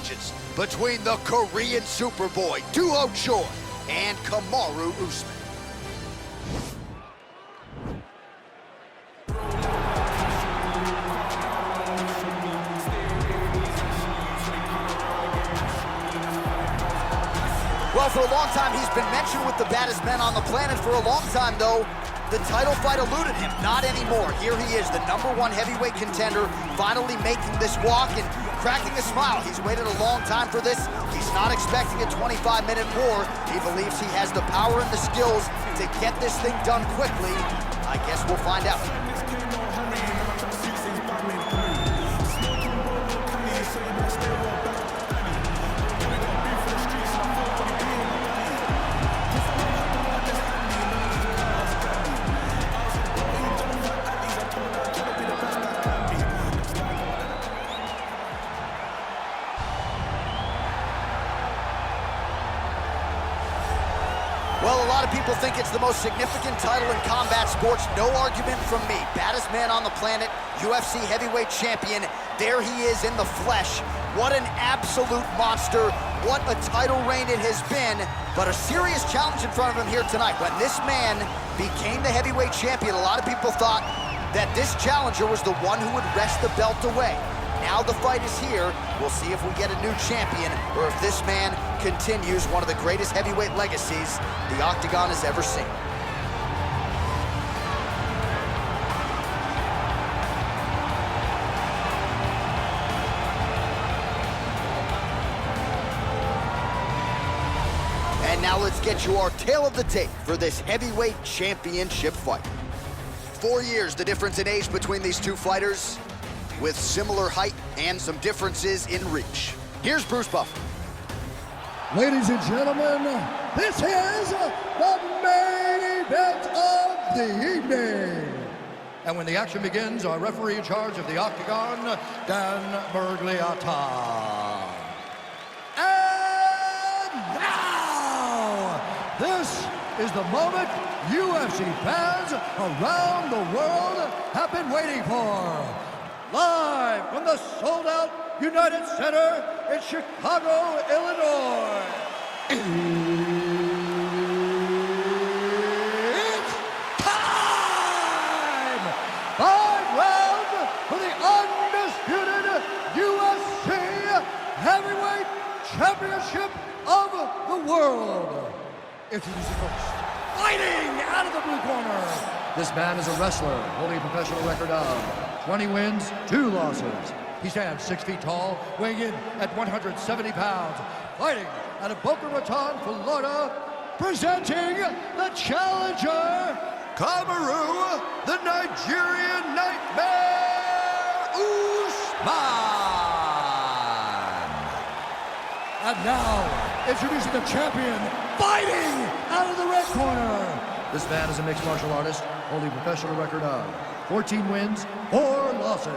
matches between the Korean Superboy, Doo-Ho Choi, and Kamaru Usman. Well, for a long time, he's been mentioned with the baddest men on the planet. For a long time, though, the title fight eluded him. Not anymore. Here he is, the #1 heavyweight contender, finally making this walk and cracking a smile. He's waited a long time for this. He's not expecting a 25-minute war. He believes he has the power and the skills to get this thing done quickly. I guess we'll find out. Well, a lot of people think it's the most significant title in combat sports. No argument from me. Baddest man on the planet, UFC heavyweight champion. There he is in the flesh. What an absolute monster. What a title reign it has been. But a serious challenge in front of him here tonight. When this man became the heavyweight champion, a lot of people thought that this challenger was the one who would wrest the belt away. Now the fight is here. We'll see if we get a new champion or if this man continues one of the greatest heavyweight legacies the Octagon has ever seen. And now let's get you our tale of the tape for this heavyweight championship fight. 4 years the difference in age between these two fighters, with similar height and some differences in reach. Here's Bruce Buffer. Ladies and gentlemen, this is the main event of the evening. And when the action begins, our referee in charge of the Octagon, Dan Bergliata. And now, this is the moment UFC fans around the world have been waiting for. Live from the sold-out United Center in Chicago, Illinois. It's time! 5 rounds for the undisputed UFC Heavyweight Championship of the world. Introducing first, fighting out of the blue corner. This man is a wrestler, holding a professional record of 20 wins, 2 losses. He stands 6 feet tall, weighing in at 170 pounds. Fighting out of Boca Raton, Florida, presenting the challenger, Kamaru, the Nigerian Nightmare, Usman. And now, introducing the champion, fighting out of the red corner. This man is a mixed martial artist, holding a professional record of 14 wins, 4 losses.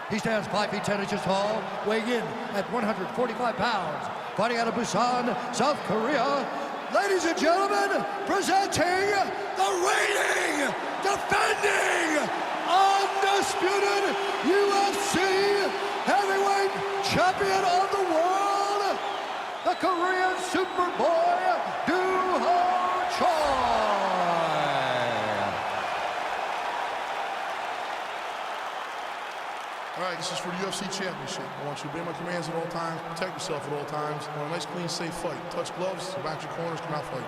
He stands 5 feet 10 inches tall, weighing in at 145 pounds. Fighting out of Busan, South Korea. Ladies and gentlemen, presenting the reigning, defending, undisputed UFC heavyweight champion of the world, the Korean Superboy, Doo-Ho Choi. All right, this is for the UFC Championship. I want you to obey my commands at all times, protect yourself at all times. I want a nice, clean, safe fight. Touch gloves, back your corners, come out fighting.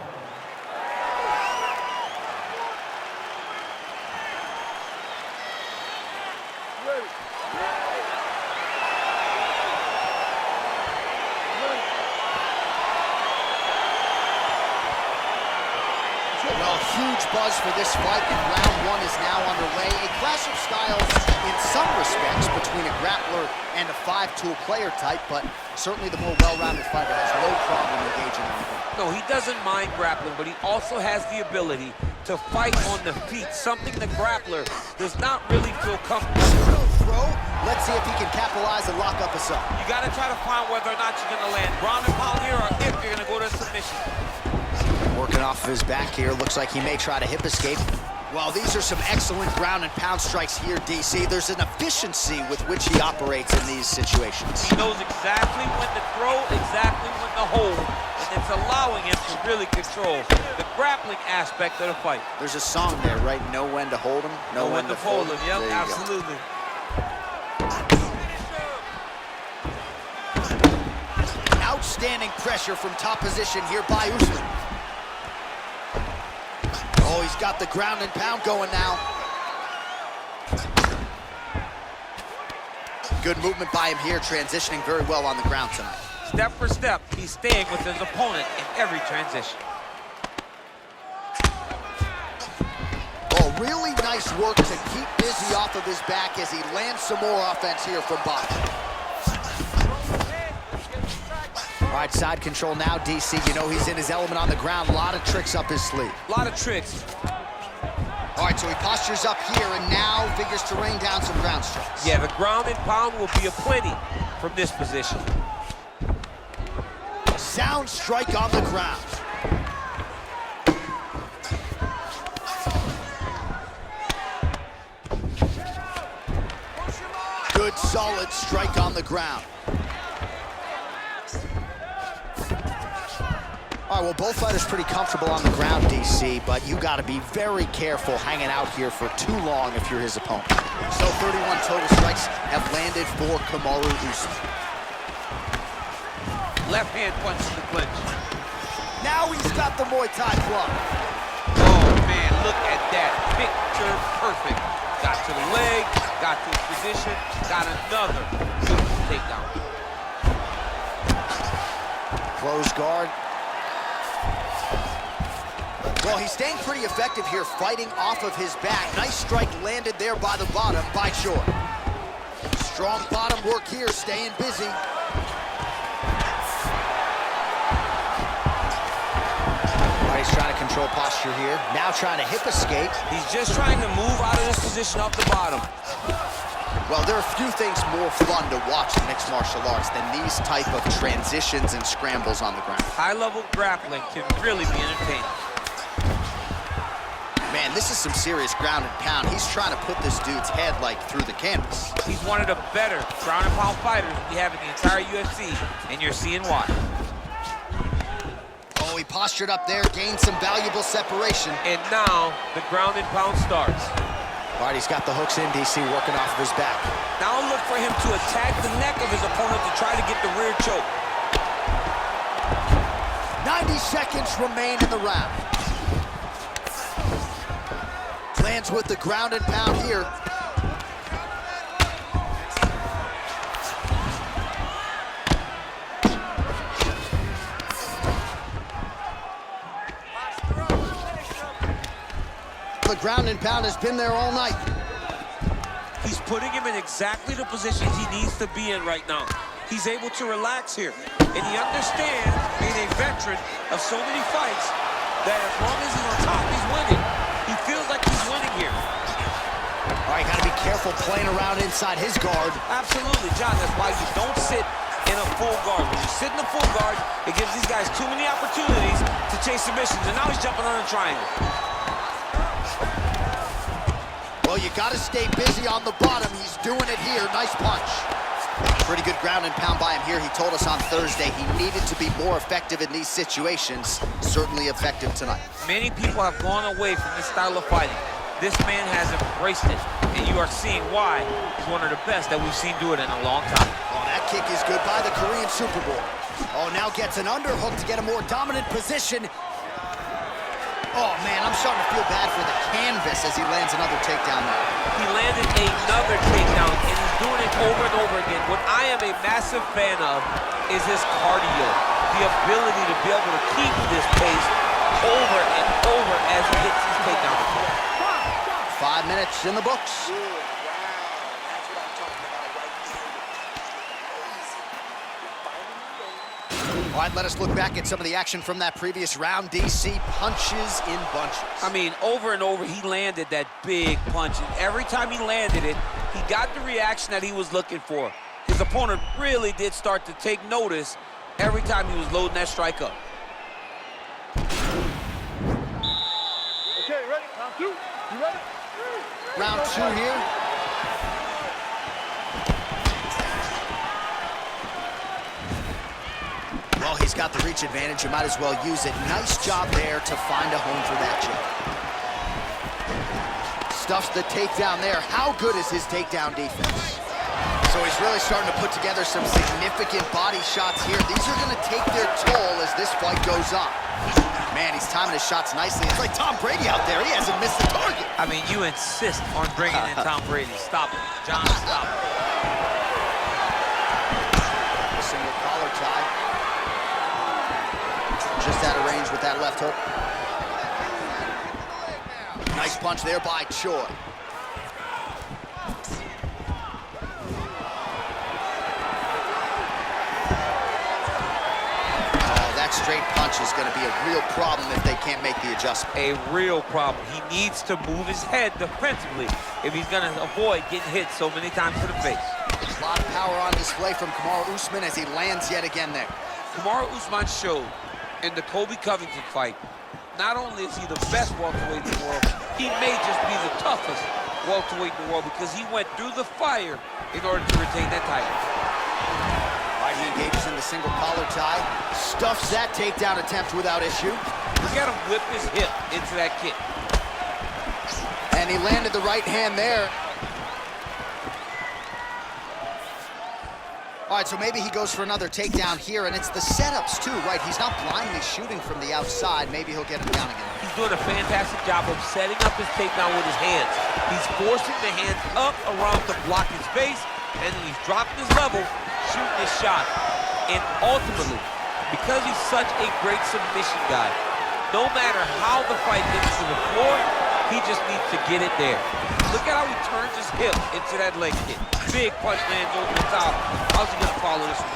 Well, huge buzz for this fight, and round 1 is now underway. A clash of styles in some respects between a grappler and a 5-tool player type, but certainly the more well-rounded fighter has no problem engaging on him. No, he doesn't mind grappling, but he also has the ability to fight on the feet, something the grappler does not really feel comfortable. Throw. Let's see if he can capitalize and lock up a sub. You got to try to find whether or not you're going to land ground and pound here or if you're going to go to submission. Working off of his back here. Looks like he may try to hip escape. Well, these are some excellent ground and pound strikes here, DC. There's an efficiency with which he operates in these situations. He knows exactly when to throw, exactly when to hold, and it's allowing him to really control the grappling aspect of the fight. There's a song there, right? Know when to hold him, know when to fold him. Yep, absolutely. Outstanding pressure from top position here by Usman. Oh, he's got the ground and pound going now. Good movement by him here, transitioning very well on the ground tonight. Step for step, he's staying with his opponent in every transition. Oh, really nice work to keep busy off of his back as he lands some more offense here from bottom. All right, side control now, DC. You know he's in his element on the ground. A lot of tricks up his sleeve. A lot of tricks. All right, so he postures up here and now figures to rain down some ground strikes. Yeah, the ground and pound will be aplenty from this position. Sound strike on the ground. Good, solid strike on the ground. All right, well, both fighters pretty comfortable on the ground, DC, but you got to be very careful hanging out here for too long if you're his opponent. So 31 total strikes have landed for Kamaru Usman. Left hand punch to the clinch. Now he's got the Muay Thai club. Oh, man, look at that. Picture perfect. Got to the leg, got to his position, got another beautiful takedown. Close guard. Well, he's staying pretty effective here, fighting off of his back. Nice strike landed there by the bottom by Short. Strong bottom work here, staying busy. All right, he's trying to control posture here. Now trying to hip escape. He's just trying to move out of this position off the bottom. Well, there are a few things more fun to watch in mixed martial arts than these type of transitions and scrambles on the ground. High-level grappling can really be entertaining. Man, this is some serious ground and pound. He's trying to put this dude's head, like, through the canvas. He's one of the better ground and pound fighters we have in the entire UFC, and you're seeing why. Oh, he postured up there, gained some valuable separation. And now, the ground and pound starts. All right, he's got the hooks in, DC, working off of his back. Now look for him to attack the neck of his opponent to try to get the rear choke. 90 seconds remain in the round. Lands with the ground and pound here. The ground and pound has been there all night. He's putting him in exactly the positions he needs to be in right now. He's able to relax here. And he understands, being a veteran of so many fights, that as long as he's on top, he's winning. He feels like he's winning here. All right, got to be careful playing around inside his guard. Absolutely, John. That's why you don't sit in a full guard. When you sit in a full guard, it gives these guys too many opportunities to chase submissions. And now he's jumping on a triangle. Well, you got to stay busy on the bottom. He's doing it here. Nice punch. Pretty good ground and pound by him here. He told us on Thursday he needed to be more effective in these situations. Certainly effective tonight. Many people have gone away from this style of fighting. This man has embraced it, and you are seeing why he's one of the best that we've seen do it in a long time. Oh, that kick is good by the Korean Super Bowl. Oh, now gets an underhook to get a more dominant position. Oh, man, I'm starting to feel bad for the canvas as he lands another takedown there. He landed another takedown, and he's doing it over and over again. What I am a massive fan of is his cardio, the ability to be able to keep this pace over and over as he hits his takedown. 5 minutes in the books. All right, let us look back at some of the action from that previous round. DC punches in bunches. I mean, over and over, he landed that big punch. And every time he landed it, he got the reaction that he was looking for. His opponent really did start to take notice every time he was loading that strike up. Okay, ready? Round two. You ready? Round 2 here. Well, he's got the reach advantage. You might as well use it. Nice job there to find a home for that jab. Stuffs the takedown there. How good is his takedown defense? So he's really starting to put together some significant body shots here. These are going to take their toll as this fight goes on. Man, he's timing his shots nicely. It's like Tom Brady out there. He hasn't missed a target. I mean, you insist on bringing in Tom Brady. Stop it. John, stop it. A single collar tie. Just out of range with that left hook. Nice punch there by Choi. Straight punch is going to be a real problem if they can't make the adjustment. A real problem. He needs to move his head defensively if he's going to avoid getting hit so many times to the face. A lot of power on display from Kamaru Usman as he lands yet again there. Kamaru Usman showed in the Colby Covington fight, not only is he the best welterweight in the world, he may just be the toughest welterweight in the world because he went through the fire in order to retain that title. He engages in the single collar tie, stuffs that takedown attempt without issue. Look at him whip his hip into that kick. And he landed the right hand there. All right, so maybe he goes for another takedown here, and it's the setups too, right? He's not blindly shooting from the outside. Maybe he'll get him down again. He's doing a fantastic job of setting up his takedown with his hands. He's forcing the hands up around to block his face, and then he's dropping his level, shooting his shot. And ultimately, because he's such a great submission guy, no matter how the fight gets to the floor, he just needs to get it there. Look at how he turns his hip into that leg kick. Big punch lands over the top. How's he gonna follow this one?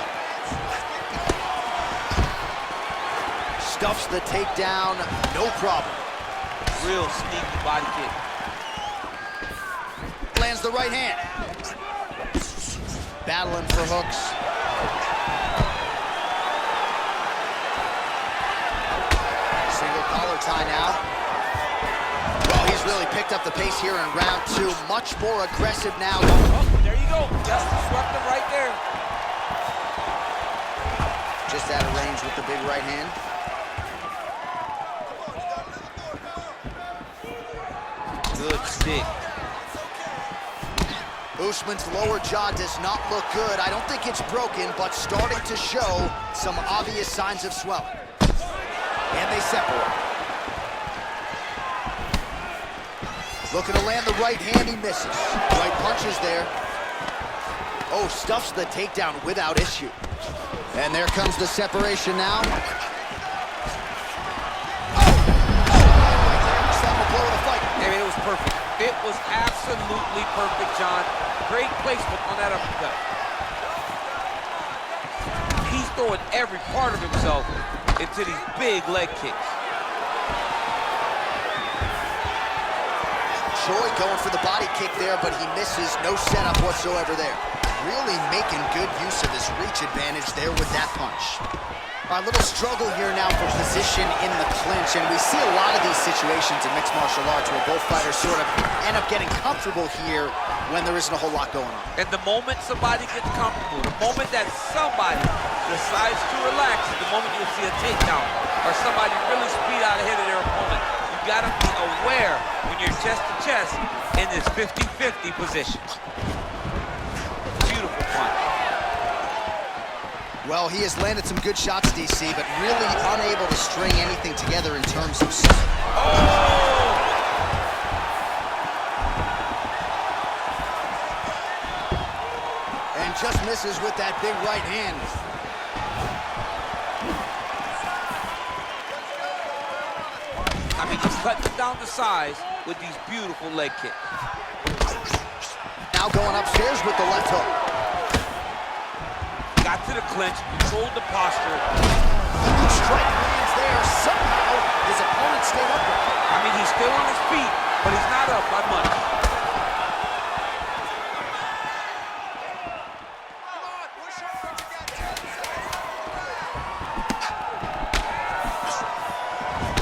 Stuffs the takedown, no problem. Real sneaky body kick. Lands the right hand. Battling for hooks. Single collar tie now. Well, he's really picked up the pace here in round 2. Much more aggressive now. Oh, there you go. Just swept him right there. Just out of range with the big right hand. Good stick. Usman's lower jaw does not look good. I don't think it's broken, but starting to show some obvious signs of swelling. And they separate. Looking to land the right hand, he misses. Right punches there. Oh, stuffs the takedown without issue. And there comes the separation now. I mean, it was perfect. It was absolutely perfect, John. Great placement on that uppercut. He's throwing every part of himself into these big leg kicks. Choi going for the body kick there, but he misses. No setup whatsoever there. Really making good use of his reach advantage there with that punch. A little struggle here now for position in the clinch, and we see a lot of these situations in mixed martial arts where both fighters sort of end up getting comfortable here when there isn't a whole lot going on. And the moment somebody gets comfortable, the moment that somebody decides to relax, is the moment you'll see a takedown or somebody really speed out ahead of their opponent. You gotta be aware when you're chest to chest in this 50-50 position. Beautiful punch. Well, he has landed some good shots, DC, but really unable to string anything together in terms of... Oh! And just misses with that big right hand. I mean, he's cutting down the size with these beautiful leg kicks. Now going upstairs with the left hook. Got to the clinch, controlled the posture. Strike lands there. Somehow his opponent stayed upright. I mean, he's still on his feet, but he's not up by much.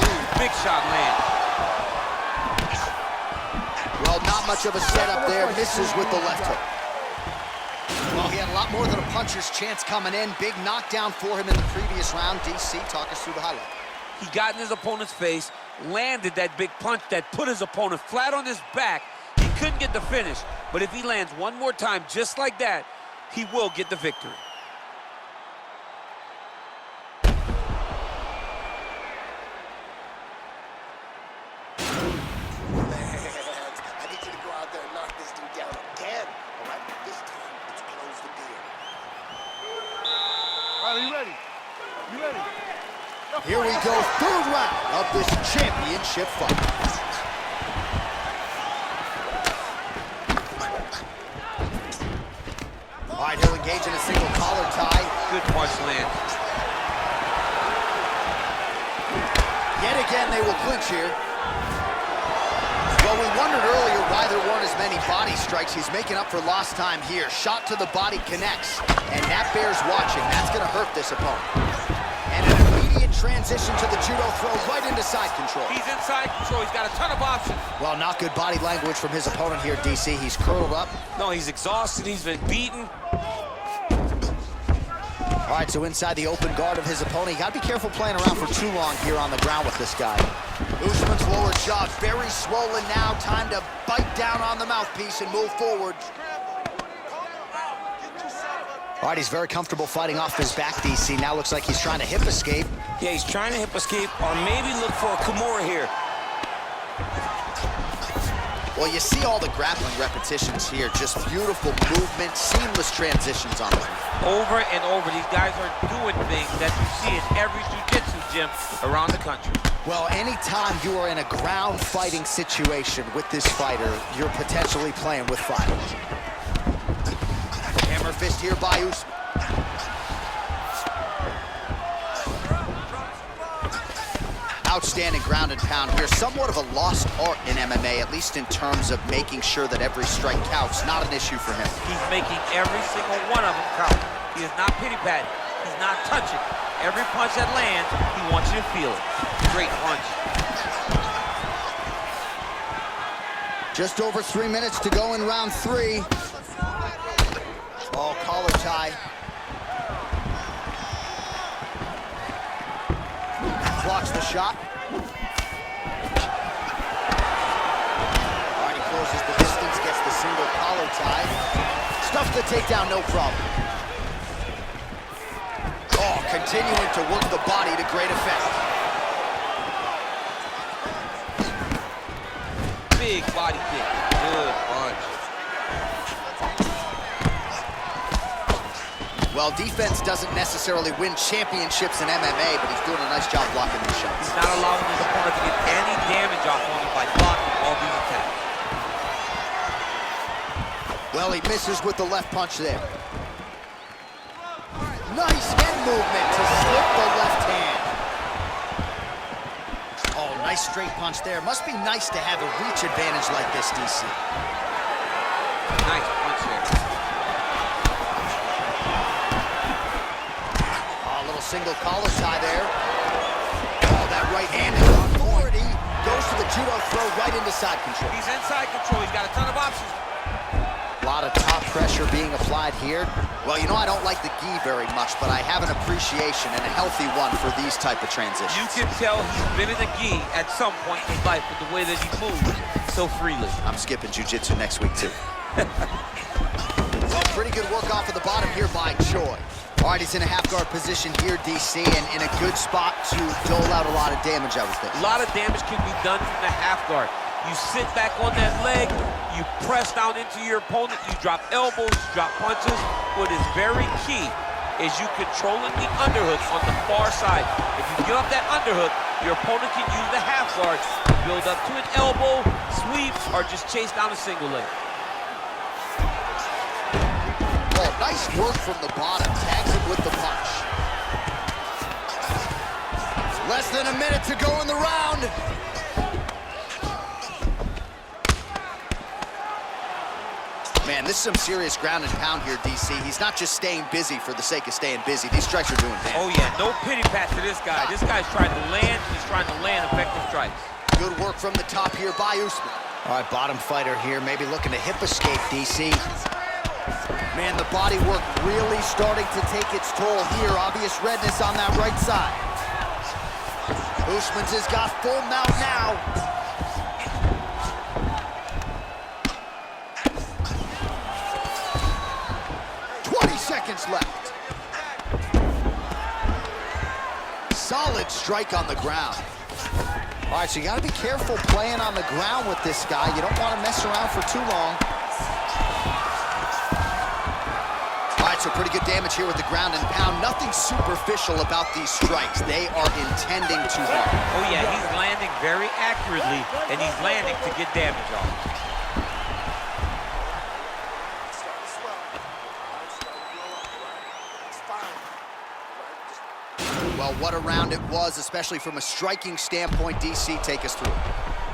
Ooh, big shot lands. Well, not much of a setup there. Misses with the left hook. Well, he had a lot more than a puncher's chance coming in. Big knockdown for him in the previous round. DC, talk us through the highlight. He got in his opponent's face, landed that big punch that put his opponent flat on his back. He couldn't get the finish, but if he lands one more time just like that, he will get the victory. Here we go, third round of this championship fight. All right, he'll engage in a single collar tie. Good punch land. Yet again, they will clinch here. Well, we wondered earlier why there weren't as many body strikes. He's making up for lost time here. Shot to the body connects, and that bears watching. That's going to hurt this opponent. And an immediate transition to the judo throw right into side control. He's in side control. He's got a ton of options. Well, not good body language from his opponent here, DC. He's curled up. No, he's exhausted. He's been beaten. All right, so inside the open guard of his opponent. You got to be careful playing around for too long here on the ground with this guy. Usman's lower jaw very swollen now. Time to bite down on the mouthpiece and move forward. All right, he's very comfortable fighting off his back, DC. Now looks like he's trying to hip escape. Yeah, he's trying to hip escape or maybe look for a Kimura here. Well, you see all the grappling repetitions here. Just beautiful movement, seamless transitions on them. Over and over, these guys are doing things that you see in every jiu-jitsu gym around the country. Well, anytime you are in a ground fighting situation with this fighter, you're potentially playing with fire. Hammer fist here by Usman. Outstanding ground and pound here. Somewhat of a lost art in MMA, at least in terms of making sure that every strike counts. Not an issue for him. He's making every single one of them count. He is not pity-patting. He's not touching. Every punch that lands, he wants you to feel it. Great punch. Just over 3 minutes to go in round 3. Oh, collar tie. Blocks the shot. All right, he closes the distance, gets the single collar tie. Stuffs the takedown, no problem. Oh, continuing to work the body to great effect. Big body kick. Good punch. Well, defense doesn't necessarily win championships in MMA, but he's doing a nice job blocking these shots. He's not allowing his opponent to get any damage off on him by blocking all these attacks. Well, he misses with the left punch there. Nice head movement to slip the left hand. Oh, nice straight punch there. Must be nice to have a reach advantage like this, DC. Nice punch there. Single collar tie there. Oh, that right hand is authority. Goes to the judo throw right into side control. He's in side control. He's got a ton of options. A lot of top pressure being applied here. Well, you know I don't like the gi very much, but I have an appreciation and a healthy one for these type of transitions. You can tell he's been in the gi at some point in his life with the way that he moves so freely. I'm skipping jiu-jitsu next week, too. Well, pretty good work off of the bottom here by Choi. All right, he's in a half-guard position here, DC, and in a good spot to dole out a lot of damage, I would think. A lot of damage can be done from the half guard. You sit back on that leg, you press down into your opponent, you drop elbows, you drop punches. What is very key is you controlling the underhook on the far side. If you give up that underhook, your opponent can use the half guard to build up to an elbow, sweep, or just chase down a single leg. Oh, nice work from the bottom. Tags him with the punch. Less than a minute to go in the round. Man, this is some serious ground and pound here, DC. He's not just staying busy for the sake of staying busy. These strikes are doing damage. Oh, yeah. No pity pat to this guy. This guy's trying to land. He's trying to land effective strikes. Good work from the top here by Usman. All right, bottom fighter here, maybe looking to hip escape, DC. Man, the body work really starting to take its toll here. Obvious redness on that right side. Usman's has got full mount now. Seconds left. Solid strike on the ground. All right, so you got to be careful playing on the ground with this guy. You don't want to mess around for too long. All right, so pretty good damage here with the ground and pound. Nothing superficial about these strikes. They are intending to harm. Oh, yeah, he's landing very accurately, and he's landing to get damage on. Well, what a round it was, especially from a striking standpoint. DC, take us through.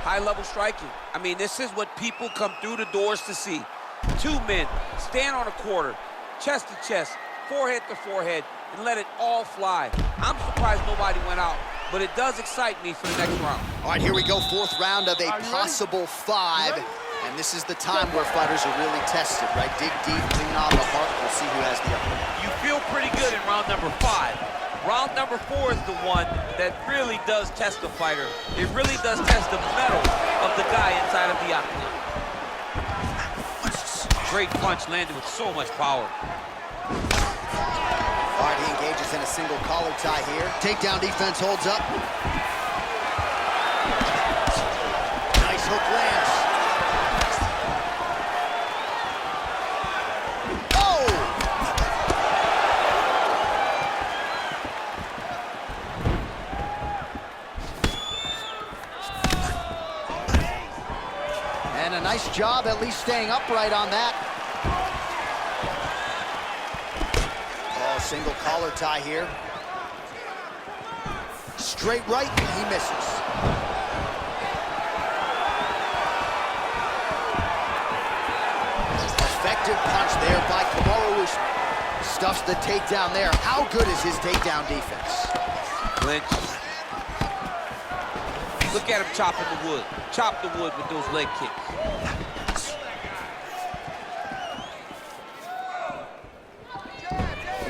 High-level striking. I mean, this is what people come through the doors to see. Two men stand on a quarter, chest to chest, forehead to forehead, and let it all fly. I'm surprised nobody went out, but it does excite me for the next round. All right, here we go, fourth round of a possible 5. And this is the time where fighters are really tested, right? Dig deep, lean on the heart. We'll see who has the upper hand. You feel pretty good in round number 5. Round number 4 is the one that really does test the fighter. It really does test the mettle of the guy inside of the octagon. Great punch landed with so much power. All right, he engages in a single collar tie here. Takedown defense holds up. Nice hook lands. And a nice job at least staying upright on that. Oh, single collar tie here. Straight right, he misses. Effective punch there by Kamaru Usman. Stuffs the takedown there. How good is his takedown defense? Clinch. Look at him chopping the wood. Chop the wood with those leg kicks.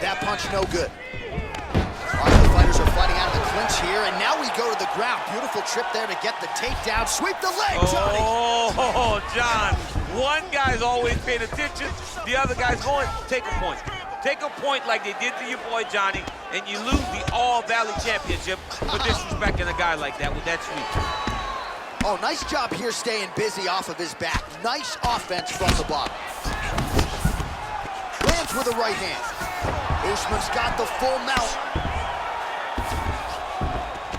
That punch no good. All right, the fighters are fighting out of the clinch here, and now we go to the ground. Beautiful trip there to get the takedown. Sweep the leg, Johnny! Oh, John. One guy's always paying attention. The other guy's going, take a point. Take a point like they did to your boy, Johnny, and you lose the All-Valley Championship for disrespecting a guy like that with that sweep. Oh, nice job here staying busy off of his back. Nice offense from the bottom. Lands with a right hand. Usman's got the full mount.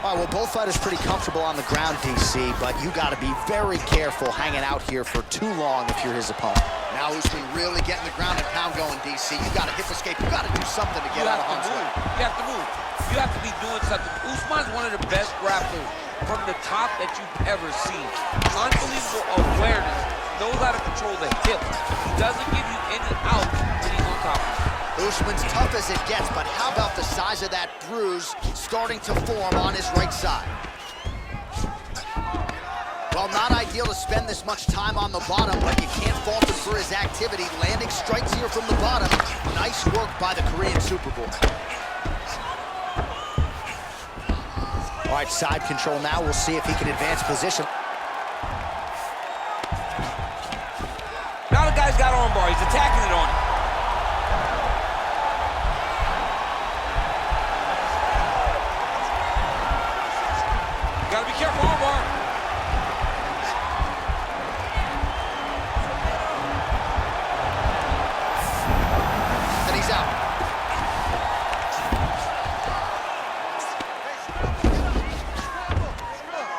All right, well, both fighters pretty comfortable on the ground, DC, but you got to be very careful hanging out here for too long if you're his opponent. Now Usman really getting the ground and pound going, DC. You got to hip escape. You got to do something to get out of harm's way. You have to move. You have to be doing something. Usman's one of the best grapplers from the top that you've ever seen. Unbelievable awareness. Knows how to control the hips. He doesn't give you any out when he's on top of you. Usman's tough as it gets, but how about the size of that bruise starting to form on his right side? Well, not ideal to spend this much time on the bottom, but you can't fault him for his activity. Landing strikes here from the bottom. Nice work by the Korean Superboy. All right, side control now. We'll see if he can advance position. Now the guy's got armbar. He's attacking it on him. Gotta be careful, armbar. And he's out.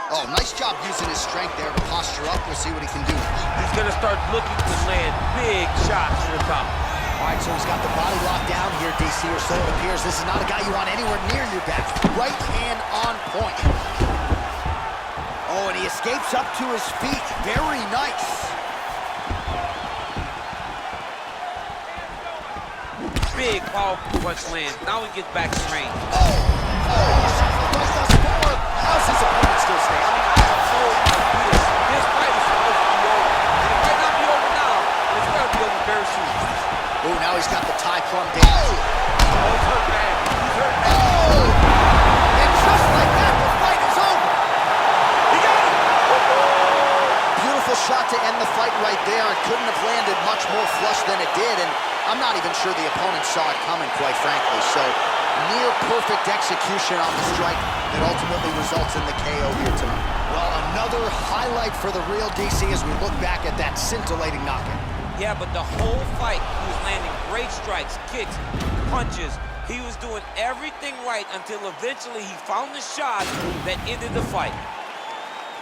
Oh, nice job using his strength there to posture up. We'll see what he can do. He's gonna start looking to land big shots to the top. All right, so he's got the body locked down here, DC, or so it appears. This is not a guy you want anywhere near your back. Right hand on point. Oh, and he escapes up to his feet. Very nice. Big, powerful punch lands. Now he gets back to range. How's his opponent still standing? This fight is supposed to he's got the Thai plum dance. Both hurt bad. He's hurt bad. Oh! And just like that, the fight is over. He got it! Beautiful shot to end the fight right there. It couldn't have landed much more flush than it did, and I'm not even sure the opponent saw it coming, quite frankly. So, near perfect execution on the strike that ultimately results in the KO here tonight. Well, another highlight for the real DC as we look back at that scintillating knockout. Yeah, but the whole fight, he was landing great strikes, kicks, punches. He was doing everything right until eventually he found the shot that ended the fight.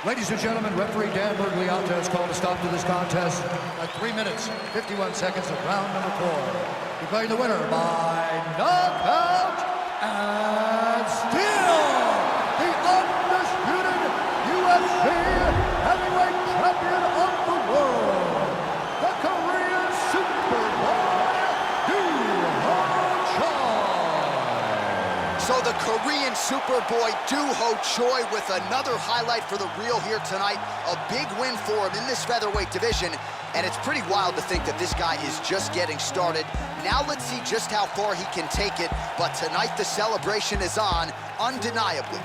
Ladies and gentlemen, referee Dan Bergliata has called a stop to this contest at 3 minutes, 51 seconds of round number 4. Declaring the winner by knockout and still the undisputed UFC heavyweight champion of the world, the Korean Superboy, So the Korean Superboy Do-Ho Choi with another highlight for the real here tonight. A big win for him in this featherweight division. And it's pretty wild to think that this guy is just getting started. Now let's see just how far he can take it. But tonight the celebration is on, undeniably.